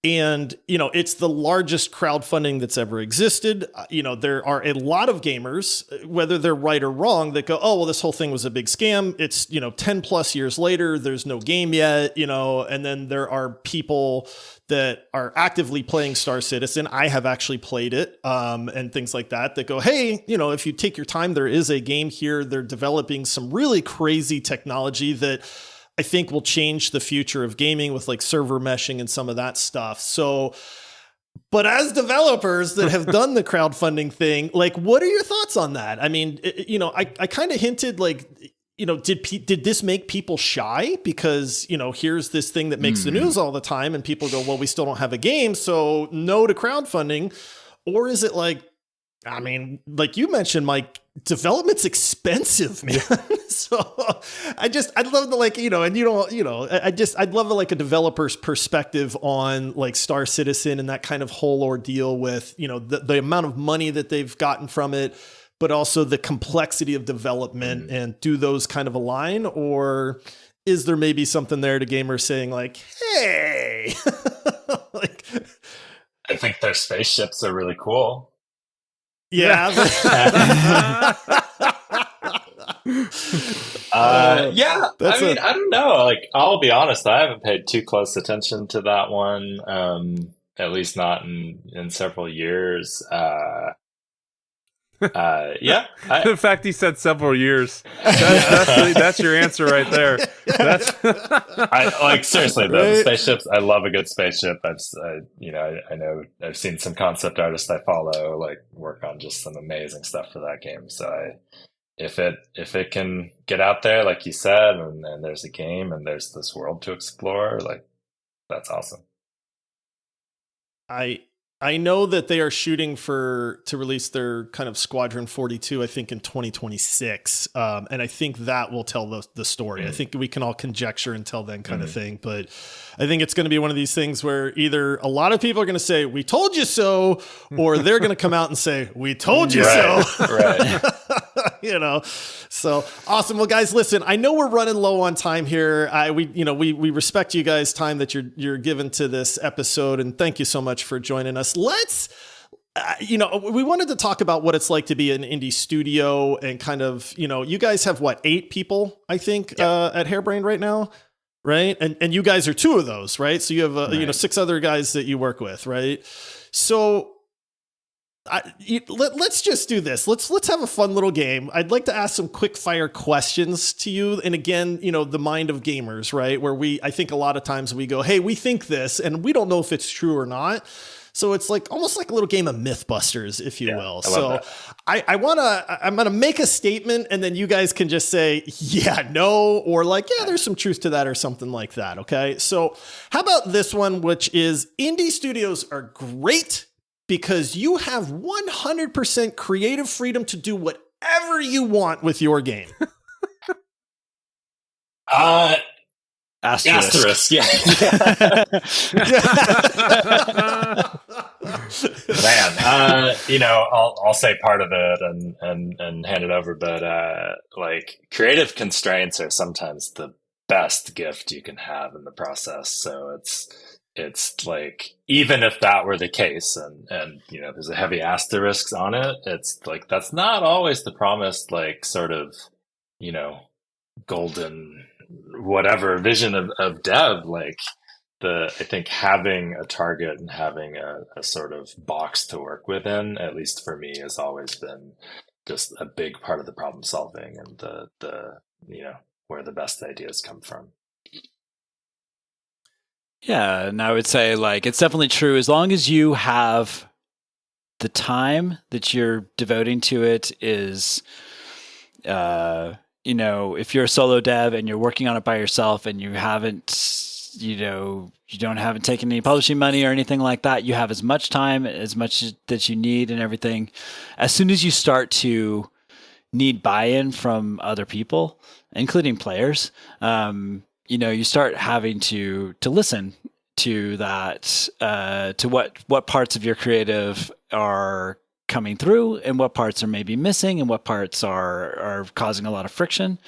And, it's the largest crowdfunding that's ever existed. There are a lot of gamers, whether they're right or wrong, that go, oh, well, this whole thing was a big scam. It's, 10 plus years later, there's no game yet, and then there are people that are actively playing Star Citizen. I have actually played it, and things like that go, hey, if you take your time, there is a game here. They're developing some really crazy technology that I think will change the future of gaming with like server meshing and some of that stuff. So, but as developers that have done the crowdfunding thing, like, what are your thoughts on that? I mean, I kind of hinted like, did this make people shy? Because, here's this thing that makes the news all the time and people go, well, we still don't have a game, so no to crowdfunding. Or is it like, I mean, like you mentioned, Mike, development's expensive, man. So I'd love to like, I'd love like a developer's perspective on like Star Citizen and that kind of whole ordeal with, the amount of money that they've gotten from it, but also the complexity of development, and do those kind of align? Or is there maybe something there to gamers saying like, hey, like, I think their spaceships are really cool. Yeah. Yeah. I don't know. Like, I'll be honest, I haven't paid too close attention to that one. At least not in several years. Yeah. The fact he said several years. That's your answer right there. Seriously though, the spaceships. I love a good spaceship. I know I've seen some concept artists I follow like work on just some amazing stuff for that game. So if it can get out there, like you said, and there's a game and there's this world to explore, like, that's awesome. I know that they are shooting to release their kind of Squadron 42, I think in 2026. And I think that will tell the story. I think we can all conjecture until then kind of thing. But I think it's going to be one of these things where either a lot of people are going to say, we told you so, or they're going to come out and say, we told you so. Right. So awesome. Well, guys, listen, I know we're running low on time here. We respect you guys' time that you're given to this episode, and thank you so much for joining us. Let's, we wanted to talk about what it's like to be an indie studio and kind of, you guys have 8 people, I think, at Harebrained right now, right? And you guys are 2 of those, right? So you have, 6 other guys that you work with, right? So let's just do this. Let's have a fun little game. I'd like to ask some quick fire questions to you. And again, the mind of gamers, right? Where I think a lot of times we go, hey, we think this, and we don't know if it's true or not. So it's like almost like a little game of Mythbusters, if you will. So I'm going to make a statement, and then you guys can just say, yeah, no, or like, yeah, there's some truth to that or something like that. Okay. So how about this one, which is indie studios are great because you have 100% creative freedom to do whatever you want with your game. Asterisk. Yeah. Man, I'll say part of it and hand it over, but like, creative constraints are sometimes the best gift you can have in the process. So it's like, even if that were the case and there's a heavy asterisk on it, it's like, that's not always the promised, like, sort of, golden whatever vision of dev. Like, I think having a target and having a sort of box to work within, at least for me, has always been just a big part of the problem solving and the where the best ideas come from. Yeah, and I would say, like, it's definitely true. As long as you have the time that you're devoting to it is, if you're a solo dev and you're working on it by yourself and you haven't taken any publishing money or anything like that, you have as much time, as much that you need and everything. As soon as you start to need buy-in from other people, including players, you start having to listen to that, to what parts of your creative are coming through and what parts are maybe missing and what parts are causing a lot of friction.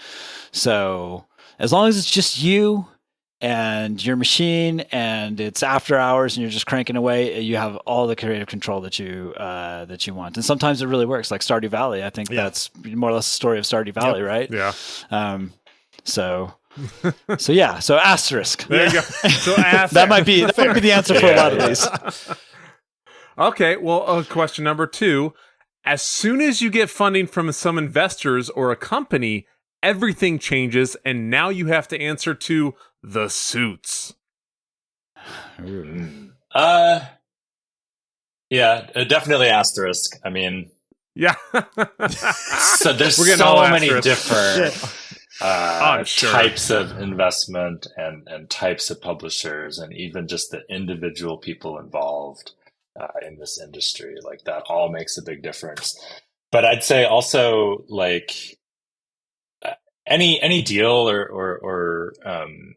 So as long as it's just you and your machine, and it's after hours, and you're just cranking away. You have all the creative control that you want, and sometimes it really works. Like Stardew Valley, I think that's more or less the story of Stardew Valley, right? Yeah. So yeah. So asterisk. There you go. So that might be the answer for a lot of these. Okay. Well, question number 2. As soon as you get funding from some investors or a company, everything changes, and now you have to answer to the suits. Definitely asterisk. I mean, yeah. So there's so many different types of investment and types of publishers, and even just the individual people involved in this industry. Like that all makes a big difference. But I'd say also like any deal or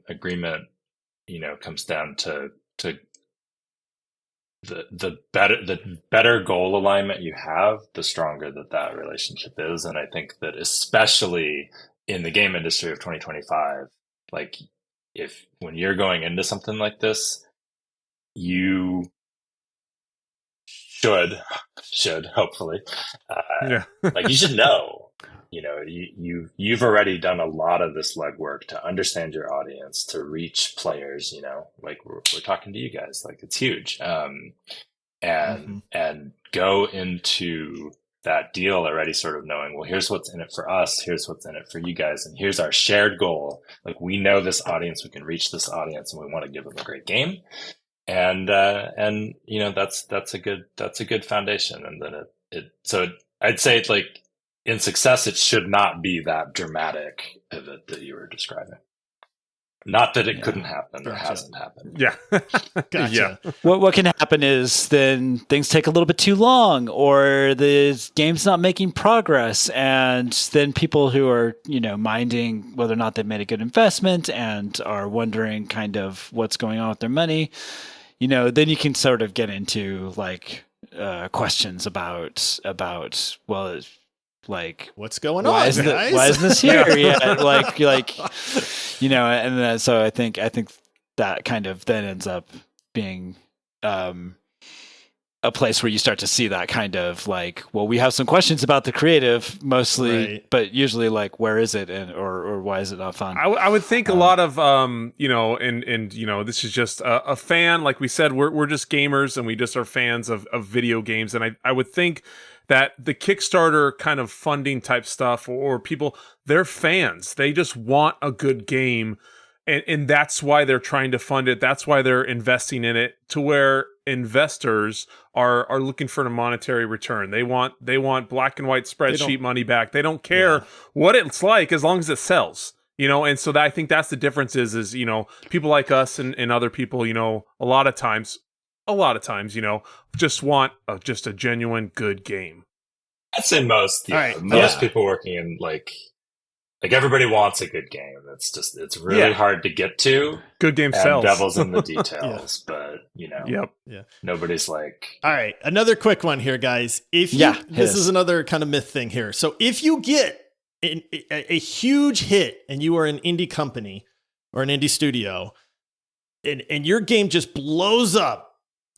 agreement, comes down to the better goal alignment you have, the stronger that relationship is. And I think that especially in the game industry of 2025, like when you're going into something like this, you should hopefully, like you should know, you've already done a lot of this legwork to understand your audience, to reach players, like we're talking to you guys, like it's huge. And go into that deal already sort of knowing, well, here's what's in it for us, here's what's in it for you guys, and here's our shared goal. Like we know this audience, we can reach this audience, and we want to give them a great game. And that's a good foundation. And then so I'd say it's like in success, it should not be that dramatic pivot that you were describing. Not that it couldn't happen or hasn't happened. Yeah. Gotcha. Yeah. What can happen is then things take a little bit too long, or the game's not making progress, and then people who are, minding whether or not they've made a good investment and are wondering kind of what's going on with their money, then you can sort of get into like questions about well, like what's going on? Why isn't this here? And then, so I think that kind of then ends up being a place where you start to see that kind of like, well, we have some questions about the creative mostly, but usually like, where is it, or why is it not fun? I would think a lot of this is just a fan. Like we said, we're just gamers, and we just are fans of video games, and I would think that the Kickstarter kind of funding type stuff, or people, they're fans. They just want a good game. And that's why they're trying to fund it. That's why they're investing in it, to where investors are looking for a monetary return. They want black and white spreadsheet money back. They don't care what it's like as long as it sells. And so I think that's the difference is people like us and other people, a lot of times, just want just a genuine good game. I'd say most people working in like everybody wants a good game. It's really hard to get to. Good game sells. Devil's in the details, but nobody's like. All right, another quick one here, guys. This is another kind of myth thing here. So if you get a huge hit and you are an indie company or an indie studio, and your game just blows up,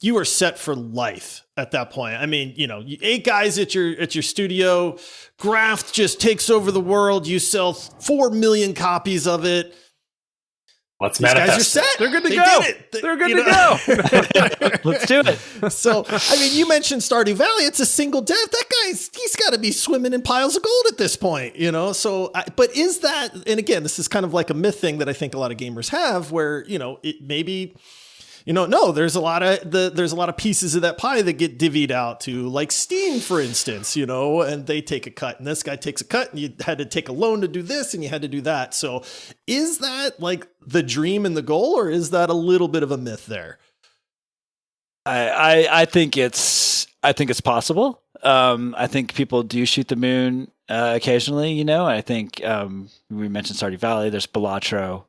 you are set for life at that point. I mean, 8 guys at your studio, Graft just takes over the world. You sell 4 million copies of it. Let's These manifest. guys are set. They're good to go. They're good to go. Let's do it. So, I mean, you mentioned Stardew Valley. It's a single dev. That he's got to be swimming in piles of gold at this point, So, but is that, and again, this is kind of like a myth thing that I think a lot of gamers have where, it maybe... no, there's a lot of pieces of that pie that get divvied out to, like Steam, for instance, and they take a cut, and this guy takes a cut, and you had to take a loan to do this, and you had to do that. So is that like the dream and the goal, or is that a little bit of a myth there? I think it's possible. I think people do shoot the moon occasionally, I think we mentioned Stardew Valley, there's Balatro.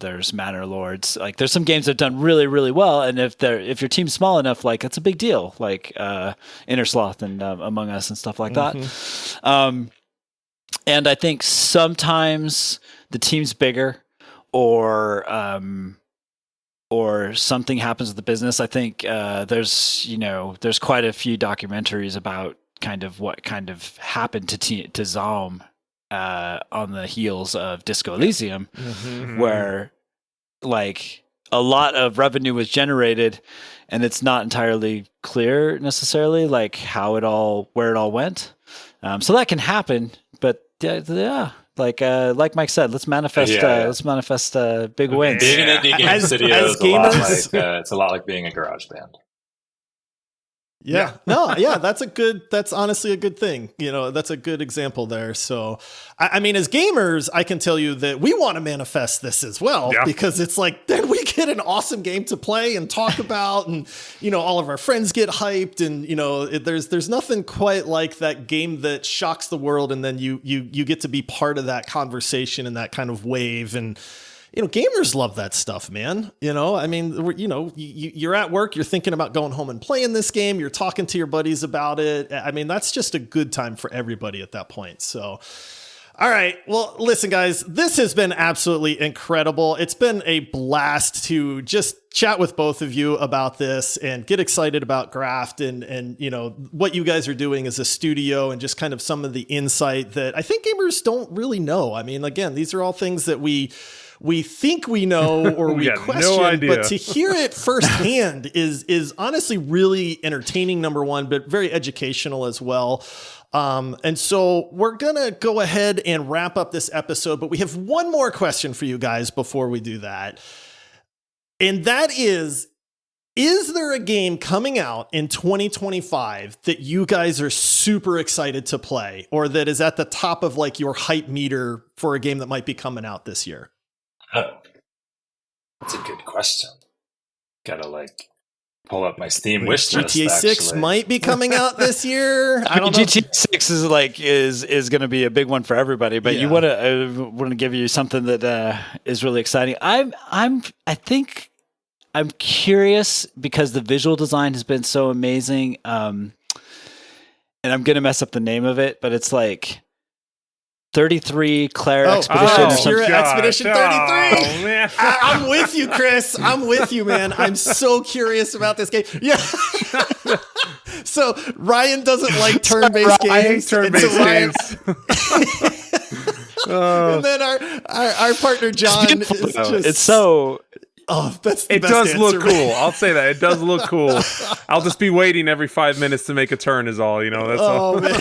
There's Manor Lords. Like there's some games that have done really, really well, and if your team's small enough, like it's a big deal. Like Inner Sloth and Among Us and stuff like that. And I think sometimes the team's bigger, or something happens with the business. I think there's quite a few documentaries about kind of what kind of happened to Zalm on the heels of Disco Elysium, where like a lot of revenue was generated, and it's not entirely clear necessarily like where it all went. So that can happen, but yeah. Like Mike said, let's manifest. Let's manifest big wins. Being an indie game studio is it's a lot like being a garage band. Yeah. That's honestly a good thing. That's a good example there. So, I mean, as gamers, I can tell you that we want to manifest this as well, because it's like, then we get an awesome game to play and talk about, and, all of our friends get hyped, and, there's nothing quite like that game that shocks the world. And then you get to be part of that conversation and that kind of wave. And, gamers love that stuff, man. I mean, you're at work, you're thinking about going home and playing this game, you're talking to your buddies about it. I mean, that's just a good time for everybody at that point. So, all right. Well, listen, guys, this has been absolutely incredible. It's been a blast to just chat with both of you about this and get excited about Graft and what you guys are doing as a studio, and just kind of some of the insight that I think gamers don't really know. I mean, again, these are all things that we think we know or we question, no idea. But to hear it firsthand is honestly really entertaining, number one, but very educational as well. And so we're going to go ahead and wrap up this episode, but we have one more question for you guys before we do that. And that is there a game coming out in 2025 that you guys are super excited to play, or that is at the top of like your hype meter for a game that might be coming out this year? Oh, that's a good question. Gotta pull up my Steam wish list. GTA 6 might be coming out this year. I don't know. GTA 6 is going to be a big one for everybody, but you want to give you something that is really exciting. I think I'm curious because the visual design has been so amazing. And I'm going to mess up the name of it, but it's like 33 Claire Expedition. Expedition 33. Oh, man. I'm with you, Chris. I'm with you, man. I'm so curious about this game. Yeah. So Ryan doesn't like turn-based games. I hate turn-based games. And then our partner John is just... It's so... Oh, that's the it best does answer, look man. cool. I'll say that. It does look cool. I'll just be waiting every 5 minutes to make a turn is all, That's all. Man.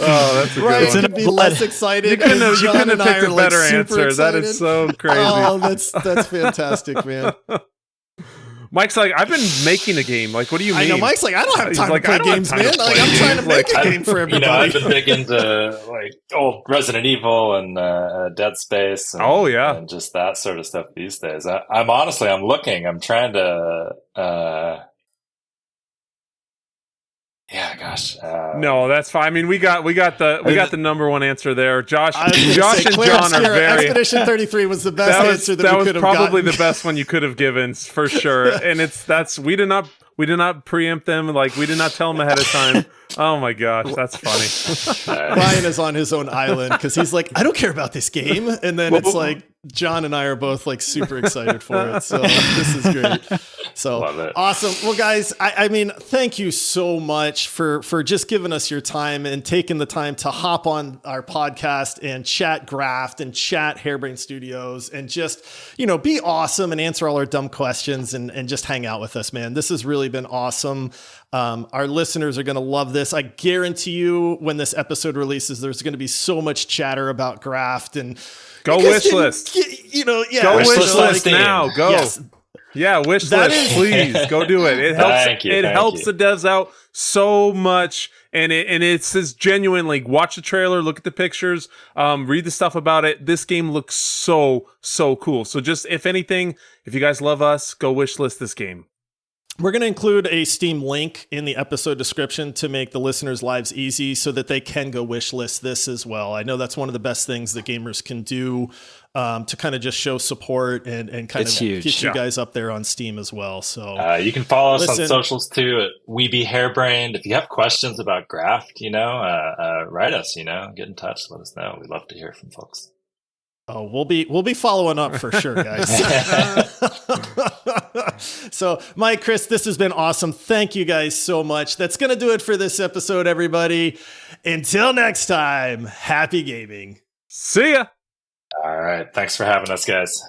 Oh, that's a good Ryan's one. gonna be less excited. You couldn't have picked a better answer. Excited. That is so crazy. Oh, that's fantastic, man. Mike's like, I've been making a game. Like, what do you mean? I know. Mike's like, I don't have time to play games, man. I'm trying to make a game for everybody. I've been big into old Resident Evil and Dead Space. And, and just that sort of stuff these days. I'm looking. I'm trying to. Yeah, gosh. No, that's fine. I mean, we got the number one answer there. Josh and John are very. Expedition 33 was the best answer that we could have gotten. That was probably the best one you could have given for sure. And we did not preempt them. We did not tell them ahead of time. Oh my gosh, that's funny. Ryan is on his own island because he's like, I don't care about this game, and then it's like John and I are both super excited for it. So this is great. So awesome. Well, guys, I mean, thank you so much for just giving us your time and taking the time to hop on our podcast and chat Graft and chat Harebrained Studios and just, be awesome and answer all our dumb questions and just hang out with us, man. This has really been awesome. Our listeners are going to love this. I guarantee you when this episode releases, there's going to be so much chatter about Graft and go wish list. Go wish list now. Go. Yes. Yeah, wish list, please go do it. It helps. It helps the devs out so much, and it's just genuinely watch the trailer, look at the pictures, read the stuff about it. This game looks so cool. So just if anything, if you guys love us, go wish list this game. We're going to include a Steam link in the episode description to make the listeners' lives easy so that they can go wish list this as well. I know that's one of the best things that gamers can do to kind of just show support and kind of get you guys up there on Steam as well. So you can follow us on socials too at We Be Harebrained. If you have questions about Graft, write us, get in touch, let us know. We'd love to hear from folks. Oh, we'll be following up for sure, guys. So, Mike, Chris, this has been awesome. Thank you guys so much. That's going to do it for this episode, everybody. Until next time, happy gaming. See ya. All right. Thanks for having us, guys.